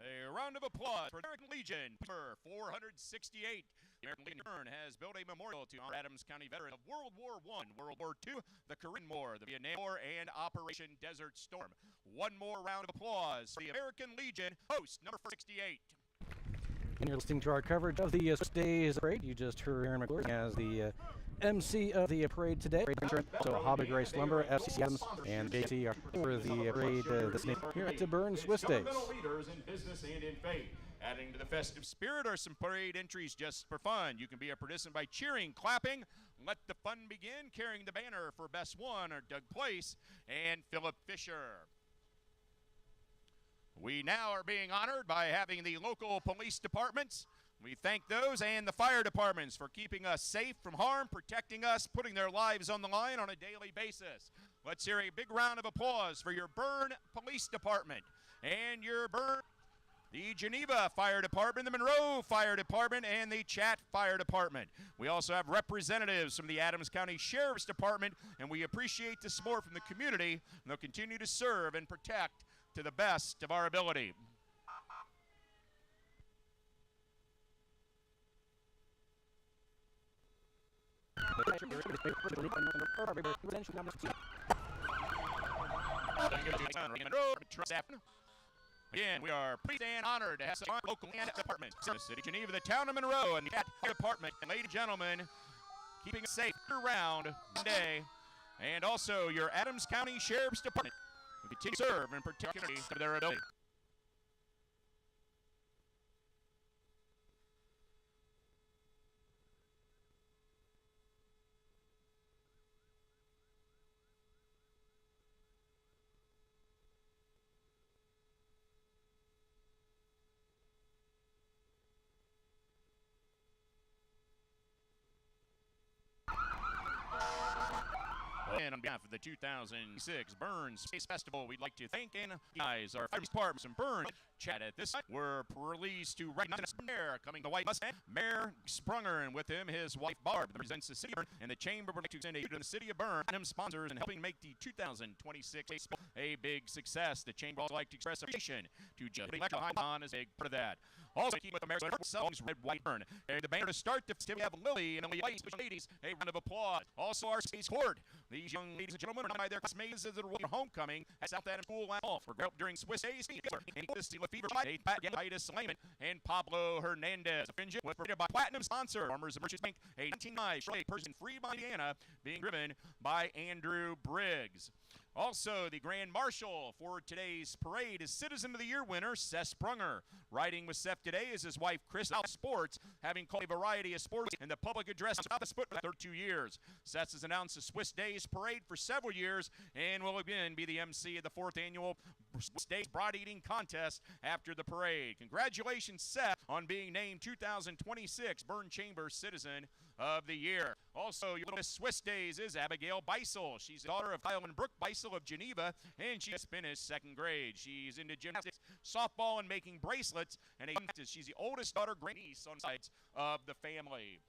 A round of applause for American Legion number 468. The American Legion has built a memorial to honor Adams County veteran of World War I, World War II, the Korean War, the Vietnam War, and Operation Desert Storm. One more round of applause for the American Legion host number 468. And you're listening to our coverage of the Swiss Days parade. You just heard Aaron McClure as the MC of the parade today. So Hobby Grace Lumber, FCC Adams, and JC are for the parade this evening here at the Berne Swiss Days. Leaders in business and in faith. Adding to the festive spirit are some parade entries just for fun. You can be a participant by cheering, clapping. Let the fun begin. Carrying the banner for Best One are Doug Place and Philip Fisher. We now are being honored by having the local police departments. We thank those and the fire departments for keeping us safe from harm, protecting us, putting their lives on the line on a daily basis. Let's hear a big round of applause for your Berne Police Department and your Berne, the Geneva Fire Department, the Monroe Fire Department, and the Chat Fire Department. We also have representatives from the Adams County Sheriff's Department, and we appreciate the support from the community, and they'll continue to serve and protect to the best of our ability. Again, we are pleased and honored to have some local departments in the city of Geneva, the town of Monroe, and the Fire Department. And ladies and gentlemen, keeping us safe around today, and also your Adams County Sheriff's Department. We continue to serve and protect the community to their ability. And on behalf of the 2006 Berne Space Festival, we'd like to thank and recognize our fire departments in Berne. Chat at this time. We're pleased to recognize Mayor coming to White Mustang, Mayor Sprunger, and with him his wife Barb. That represents the city of Berne, and the Chamber would like to extend a to the city of Berne and sponsors and helping make the 2026 baseball a big success. The Chamber would also like to express appreciation to Jody Leckhahn as a big part of that. Also, keeping with America's songs, Red, White, Berne. And the banner to start the festivity, we have Lily and Lily White, ladies. A round of applause. Also, our Space Court. These young ladies and gentlemen are by their classmates as their homecoming at South Adams School and off. We're out during Swiss Days. And this Steel Fever, Titus Slayman, and Pablo Hernandez. The engine was provided by Platinum sponsor, Farmers and Merchants Bank, a 19-mile Chevrolet person free by Indiana, being driven by Andrew Briggs. Also, the Grand Marshal for today's parade is Citizen of the Year winner, Seth Sprunger. Riding with Seth today is his wife, Chris, out sports, having called a variety of sports in the public address about the sport for 32 years. Seth has announced the Swiss Days parade for several years and will again be the MC of the 4th annual Swiss Days Broad Eating Contest after the parade. Congratulations, Seth, on being named 2026 Berne Chamber Citizen of the Year. Also, your little Swiss Days is Abigail Beisel. She's the daughter of Kyle and Brooke Beisel of Geneva, and she has finished 2nd grade. She's into gymnastics, softball, and making bracelets, and she's the oldest daughter, great niece on the sides of the family.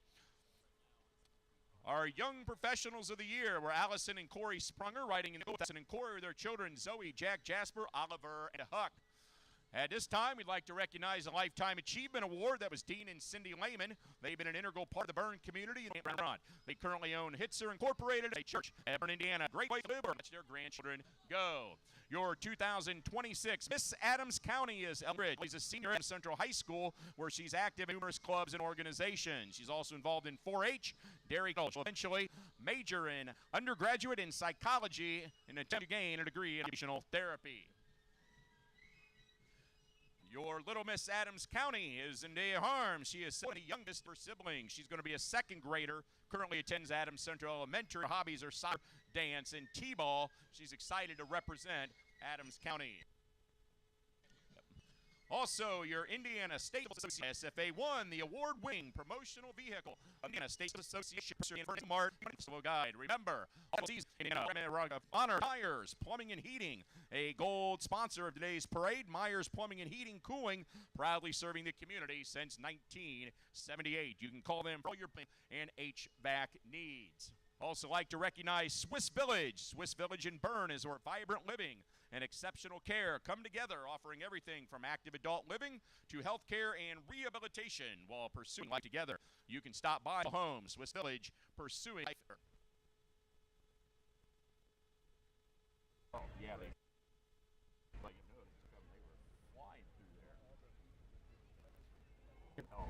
Our young professionals of the year were Allison and Corey Sprunger, riding in the Allison and Corey with their children Zoe, Jack, Jasper, Oliver, and Huck. At this time, we'd like to recognize a Lifetime Achievement Award. That was Dean and Cindy Lehman. They've been an integral part of the Berne community and run. They currently own Hitzer Incorporated, a church at Berne, Indiana. Great way to live or watch their grandchildren go. Your 2026 Miss Adams County is Eldridge. She's a senior at Central High School where she's active in numerous clubs and organizations. She's also involved in 4-H, dairy culture. She'll eventually major in undergraduate in psychology and attempt to gain a degree in occupational therapy. Your Little Miss Adams County is Zendaya Harms. She is the youngest of her siblings. She's going to be a second grader. Currently attends Adams Central Elementary. Her hobbies are soccer, dance, and t-ball. She's excited to represent Adams County. Also, your Indiana State Association SFA won the award-winning promotional vehicle of Indiana State Association Smart Guide. Remember, all season honor Myers Plumbing and Heating, a gold sponsor of today's parade. Myers Plumbing and Heating Cooling, proudly serving the community since 1978. You can call them for all your and HVAC needs. Also like to recognize Swiss Village. Swiss Village in Berne is where vibrant living and exceptional care come together, offering everything from active adult living to health care and rehabilitation while pursuing life together. You can stop by the home, Swiss Village, pursuing life. Oh, yeah, they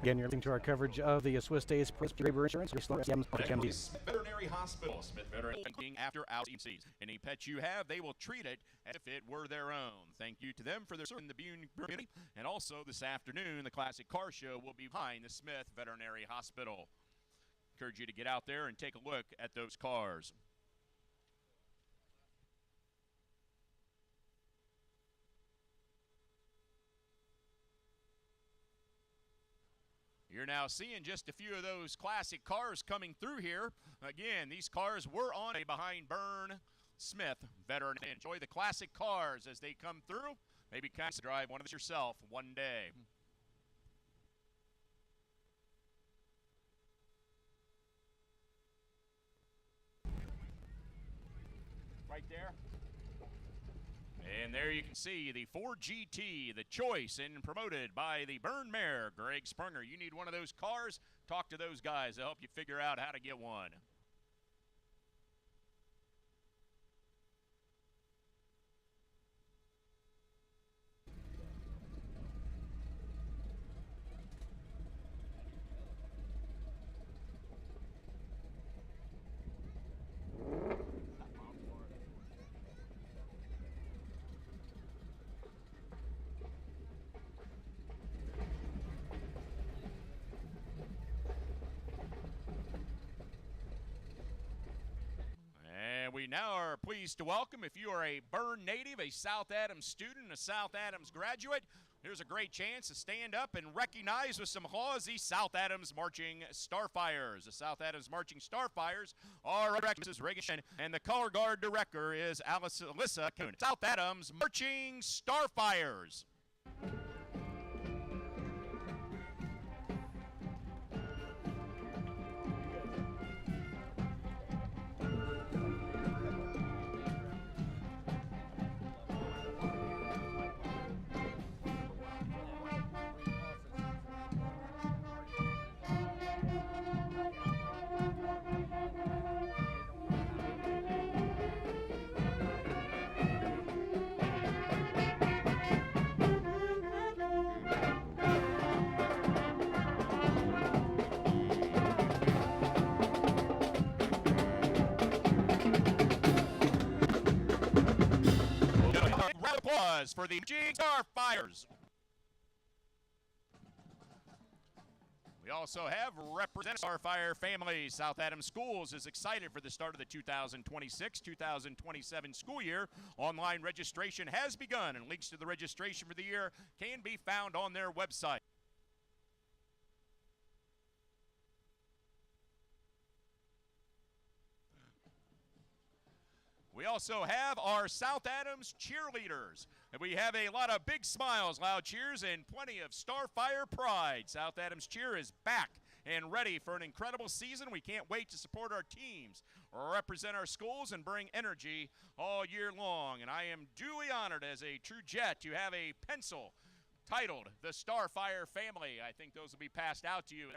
Again, you're listening to our coverage of the Swiss Days Presbyterian Insurance. Veterinary Hospital. Smith Veterinary after outseas. Any pet you have, they will treat it as if it were their own. Thank you to them for their service in the Berne community. And also this afternoon, the Classic Car Show will be behind the Smith Veterinary Hospital. Encourage you to get out there and take a look at those cars. You're now seeing just a few of those classic cars coming through here. Again, these cars were on a behind Berne Smith Veteran. Enjoy the classic cars as they come through. Maybe kind of drive one of these yourself one day. Right there. And there you can see the Ford GT, the choice and promoted by the Berne Mayor, Greg Sprunger. You need one of those cars? Talk to those guys. They'll help you figure out how to get one. We now are pleased to welcome, if you are a Berne native, a South Adams student, a South Adams graduate, here's a great chance to stand up and recognize with some applause the South Adams Marching Starfires. The South Adams Marching Starfires are Mrs. Reagan, and the color guard director is Alyssa Kuhn. South Adams Marching Starfires. For the Starfires. We also have representative Starfire families. South Adams Schools is excited for the start of the 2026-2027 school year. Online registration has begun, and links to the registration for the year can be found on their website. We also have our South Adams cheerleaders. And we have a lot of big smiles, loud cheers, and plenty of Starfire pride. South Adams cheer is back and ready for an incredible season. We can't wait to support our teams, represent our schools, and bring energy all year long. And I am duly honored as a true Jet to have a pencil titled The Starfire Family. I think those will be passed out to you.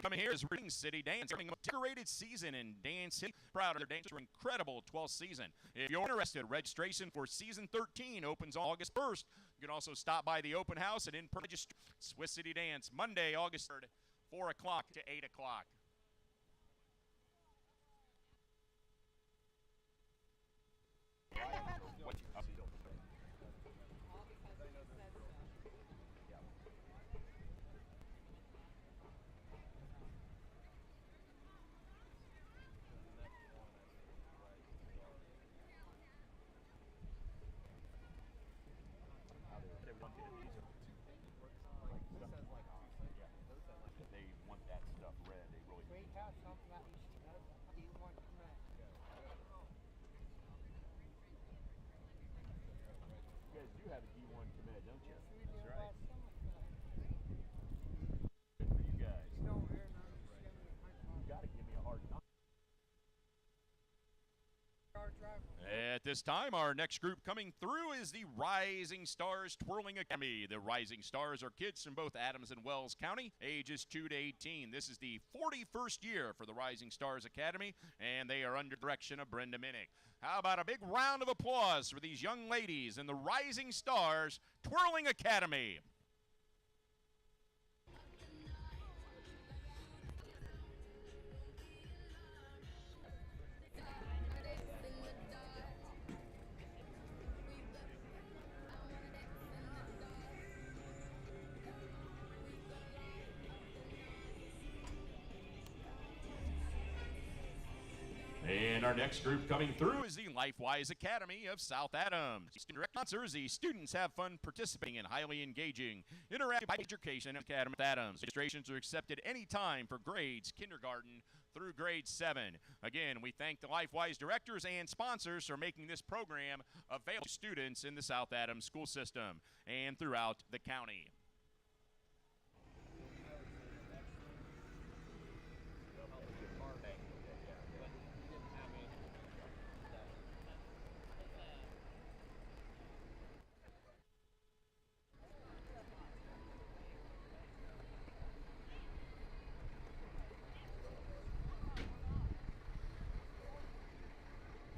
Coming here is Ring City Dance, having a decorated season in Dance City. Proud of their dance for an incredible 12th season. If you're interested, registration for season 13 opens on August 1st. You can also stop by the open house and register. Swiss City Dance, Monday, August 3rd, 4 o'clock to 8 o'clock. At this time, our next group coming through is the Rising Stars Twirling Academy. The Rising Stars are kids from both Adams and Wells County, ages 2 to 18. This is the 41st year for the Rising Stars Academy, and they are under direction of Brenda Minnick. How about a big round of applause for these young ladies in the Rising Stars Twirling Academy? And our next group coming through is the LifeWise Academy of South Adams. Direct sponsors, the students have fun participating in highly engaging, interactive education Academy of Adams. Registrations are accepted anytime for grades kindergarten through grade 7. Again, we thank the LifeWise directors and sponsors for making this program available to students in the South Adams school system and throughout the county.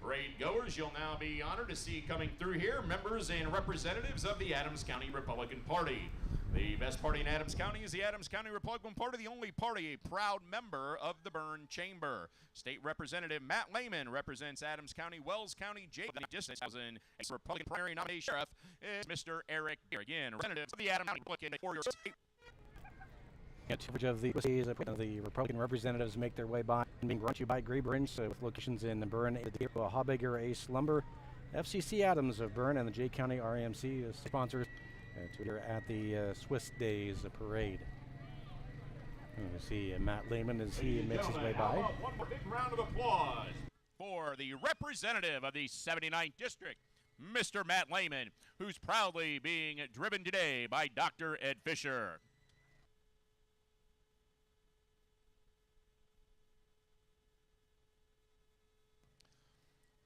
Parade goers, you'll now be honored to see coming through here members and representatives of the Adams County Republican Party. The best party in Adams County is the Adams County Republican Party, the only party a proud member of the Berne Chamber. State Representative Matt Lehman represents Adams County, Wells County, District 2000. Republican primary nominee sheriff is Mr. Eric Beer. Again, representative of the Adams County Republican for your state. Coverage of the the Republican representatives make their way by, being brought to you by Berne, with locations in the Berne, Hobbiger, Ace Lumber, FCC Adams of Berne, and the J County RMC sponsors here at the Swiss Days parade. You see Matt Lehman as he makes his way by. One more big round of applause for the representative of the 79th District, Mr. Matt Lehman, who's proudly being driven today by Dr. Ed Fisher.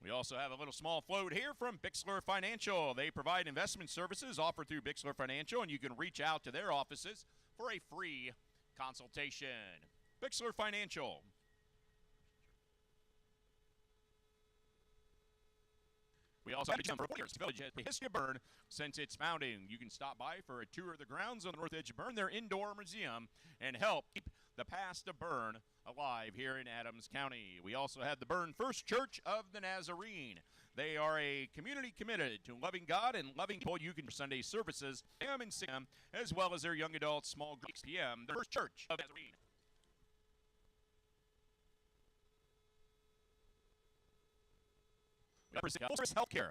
We also have a little small float here from Bixler Financial. They provide investment services offered through Bixler Financial, and you can reach out to their offices for a free consultation. Bixler Financial. We also have a gym for 40 years. The village has the history of Berne since its founding. You can stop by for a tour of the grounds on the north edge of Berne, their indoor museum, and help keep the past of Berne alive here in Adams County. We also have the Berne First Church of the Nazarene. They are a community committed to loving God and loving people. You can Sunday services, AM and CM, as well as their young adult small groups, PM, the First Church of the Nazarene. Full-service healthcare,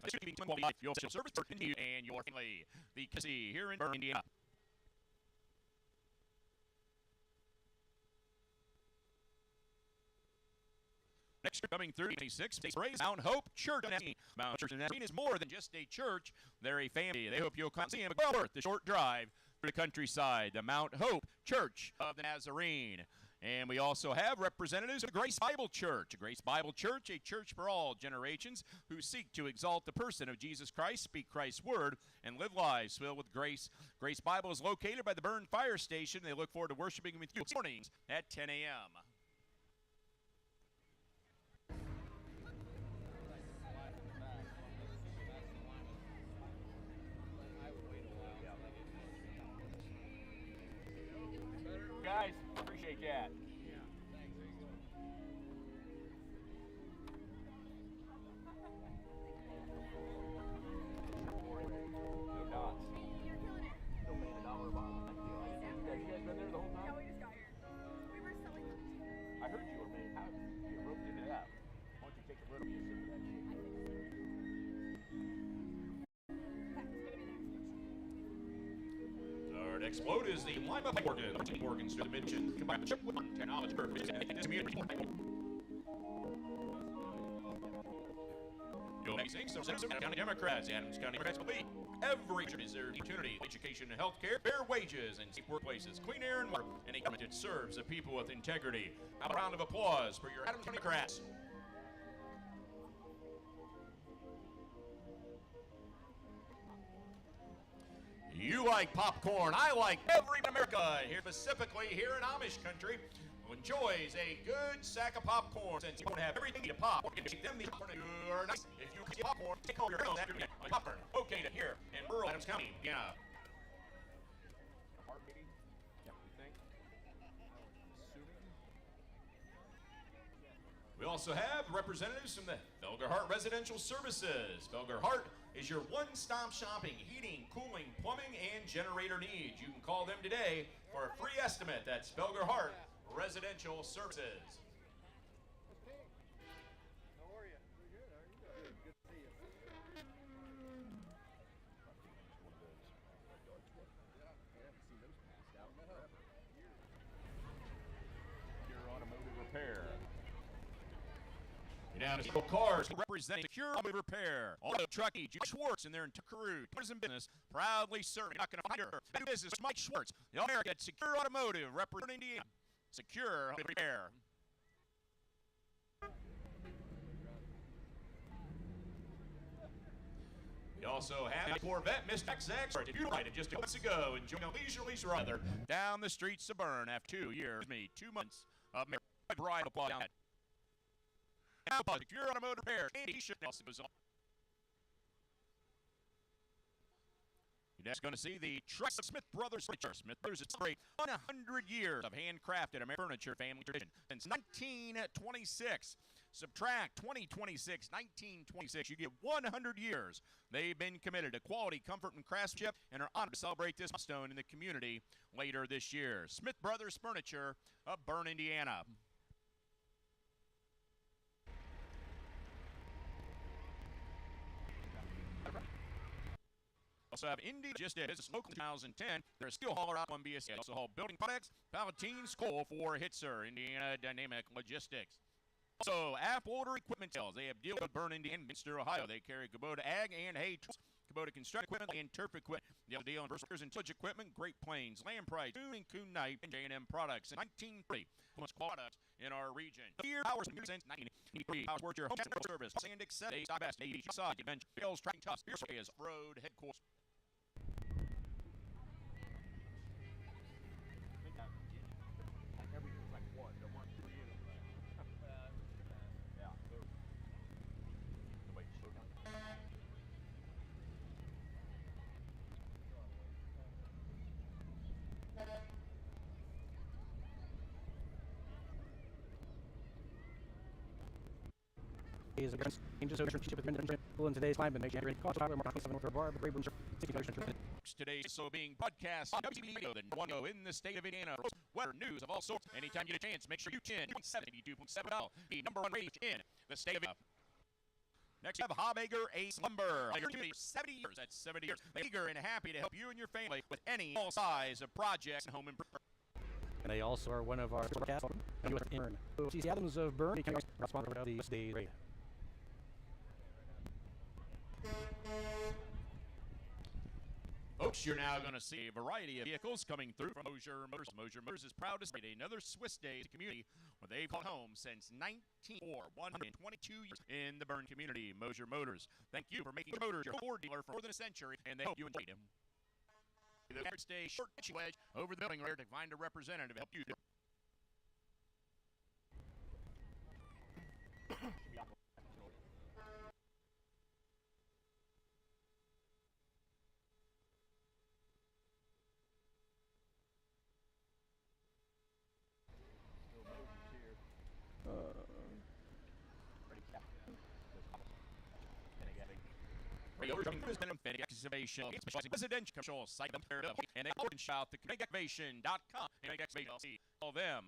your social service for you and your family. The KC here in Berne, Indiana. Next year coming through 26, praise Mount Hope Church. Mount Church in Nazarene is more than just a church. They're a family. They hope you'll come see them. Well worth the short drive the countryside, the Mount Hope Church of the Nazarene. And we also have representatives of the Grace Bible Church. Grace Bible Church, a church for all generations who seek to exalt the person of Jesus Christ, speak Christ's word, and live lives filled with grace. Grace Bible is located by the Berne Fire Station. They look forward to worshiping with you mornings at 10 a.m. Guys, appreciate that. Yeah, thanks. No dots. Still paying $1 a bottle. You guys been there the whole time? No, we just got here. We were selling them too. I heard you were made. How you roped into that? Why don't you take a little bit of sip of that shit? Our next float is the Lima Organ. Organs to the mention combine the chip with technology for community. You'll make things so County Democrats, Adams County Democrats believe every deserves opportunity, education and health care, fair wages and safe workplaces, clean air and water, and a government that serves the people with integrity. Have a round of applause for your Adams County Democrats. You like popcorn. I like every America, here specifically here in Amish country, who enjoys a good sack of popcorn. Since you don't have everything to pop, you can take them the popcorn. You're nice. If you get popcorn, take home your own after you get popcorn. Located here in rural Adams County, Indiana. We also have representatives from the Felgerhart Residential Services. Felgerhart is your one-stop shopping, heating, cooling, plumbing, and generator needs. You can call them today for a free estimate. That's Felgerhart Residential Services. How are you? Pretty good. How are you doing? Good to see you. Secure Automotive Repair. Down to cars representing Secure Automotive Repair. Auto Truckee, Judy Schwartz, and their crew. Tourism business proudly serving. You're not going to find her. New business, Mike Schwartz. The America at Secure Automotive, representing Indiana. Secure Automotive Repair. We also have the Corvette Mr. XX. If you lighted just 2 months ago, enjoying a leisurely ride down the streets of Berne after 2 years, 2 months of ride applause down that. Now, if you're on a motor repair, T-shirt also goes on. You're next going to see the Trust Smith Brothers Furniture. Smith Brothers is celebrating 100 years of handcrafted American furniture family tradition since 1926. Subtract 2026, 1926, you get 100 years. They've been committed to quality, comfort, and craftsmanship and are honored to celebrate this milestone in the community later this year. Smith Brothers Furniture of Berne, Indiana. Also have Indy Logistics, business local 2010. They're a steel hauler out on BSA. Also haul building products, Palatine School for Hitzer, Indiana Dynamic Logistics. Also, App Order Equipment Sales. They have deal with Berne, Indiana, and Minster, Ohio. They carry Kubota Ag and Hay tools, Kubota Construct Equipment, and Turf Equipment. They have a deal on Versailles and Tillage Equipment, Great Plains, Land Price, Coon and Coon Knife, and J&M Products. In 1930, most products in our region. Here, hours since 1983. Hours worth your home service. Sandic Set, Stock Best, Navy, Side, Adventure, Bills, Tracking Tuss, Beer is Road Headquarters. Is a changes over relationship with in today's climate makes you cost more today so being broadcast on WZBD radio than one go in the state of Indiana. Weather news of all sorts. Anytime you get a chance, make sure you tune 72.7 the #1 radio in the state of Indiana. Next, we have Habager Ace Lumber. 70 years. That's 70 years. They're eager and happy to help you and your family with any all size of projects and home improvement. And they also are one of our broadcasts in Berne. CC Adams of Berne, sponsor of the WZBD Days radio. Folks, you're now going to see a variety of vehicles coming through from Mosier Motors. Mosier Motors is proud to celebrate another Swiss Days community where they've called home since 1904, 122 years in the Berne community. Mosier Motors, thank you for making Motors your Ford dealer for more than a century, and they hope you enjoyed them. The stay short wedge over the building where to find a representative to help you. Excavation, specializing residential commercial site and they can shout the excavation.com and excavation. Call them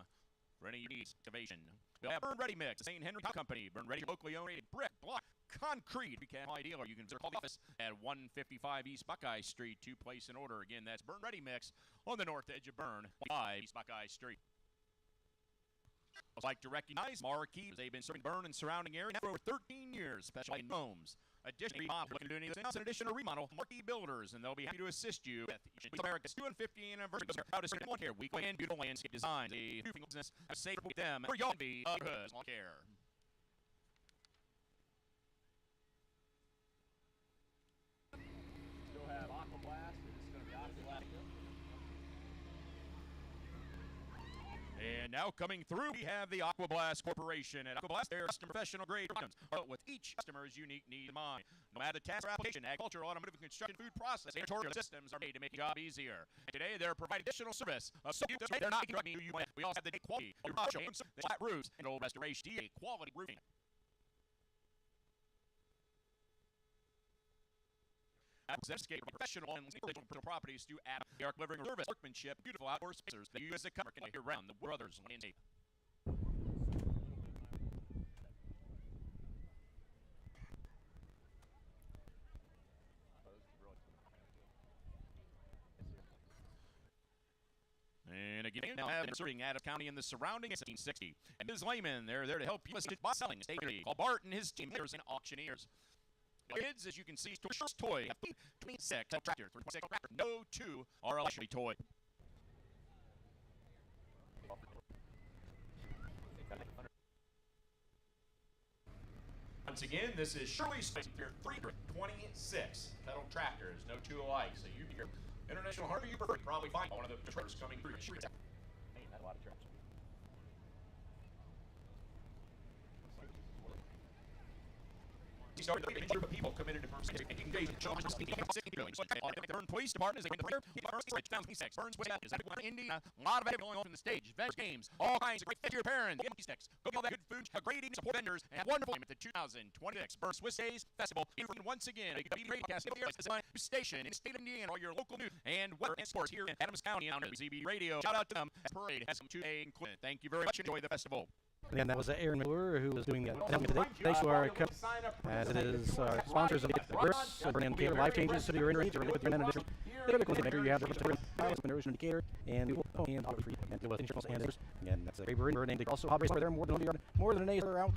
for any needs excavation. They'll have Berne Ready Mix, St. Henry Company, Berne Ready locally owned brick, block, concrete. We can dealer. You can call the office at 155 East Buckeye Street to place an order. Again, that's Berne Ready Mix on the north edge of Berne, 5 East Buckeye Street. I'd like to recognize Marquee. They've been serving Berne and surrounding area for over 13 years, especially in homes. Additionally, looking to do anything else in addition to remodel, Marquee Builders, and they'll be happy to assist you with America's 250th anniversary. How to one here, weekly and beautiful landscape design. The roofing business have saved with them for y'all be neighborhoods on care. Still have Aqua Blast. It's going to be Aqua Blast. And now coming through, we have the Aqua Blast Corporation. At Aqua Blast, their custom professional grade items, but with each customer's unique need in mind. No matter the task or application, agriculture, automotive, construction, food processing, editorial systems are made to make your job easier. And today, they're providing additional service of they're not making you want. We also have the quality, the flat roofs, and old restoration, quality roofing. Escape professional and personal properties to add they are delivering service, workmanship, beautiful outdoor spacers that you as a cover can hear around the brothers landscape. And again, now have serving Adams County and the surrounding 1760. And Ms. Lehman, they're there to help you by selling state. Call Bart and his team and auctioneers. Kids, as you can see, first toy, 26 tractor, 26 tractor, no 2 are electrically toy. Once again, this is Shirley Space here, 326 pedal tractors, no 2 alike. So you your international harbor, you probably find one of the tractors coming through. Ain't had a lot of tractors. Started a group of people committed to first engaged in children's the Berne Police Department is in the prayer. Berne 2006. Berne Swiss Days. Indiana. A lot of it going on in the stage. Events, games, all kinds of great things for your parents. Get sticks. Go get all that good food. Have great eating, support vendors, and have wonderful time at the 2026 Berne Swiss Days Festival. Once again, a broadcast station in the state of Indiana. All your local news and weather and sports here in Adams County on WZBD Radio. Shout out to them. Parade has some today included. Thank you very much. Enjoy the festival. And that was Aaron Miller who was doing the announcement today. Thanks to our as it is sponsors of the Burst and Care Life Changes to your injuries with your edition. Typically, make sure you have the pilot's erosion indicator and auto free and deal with insurance and others. Again, that's a great bird name. Also, hobbies are there more than an acre out.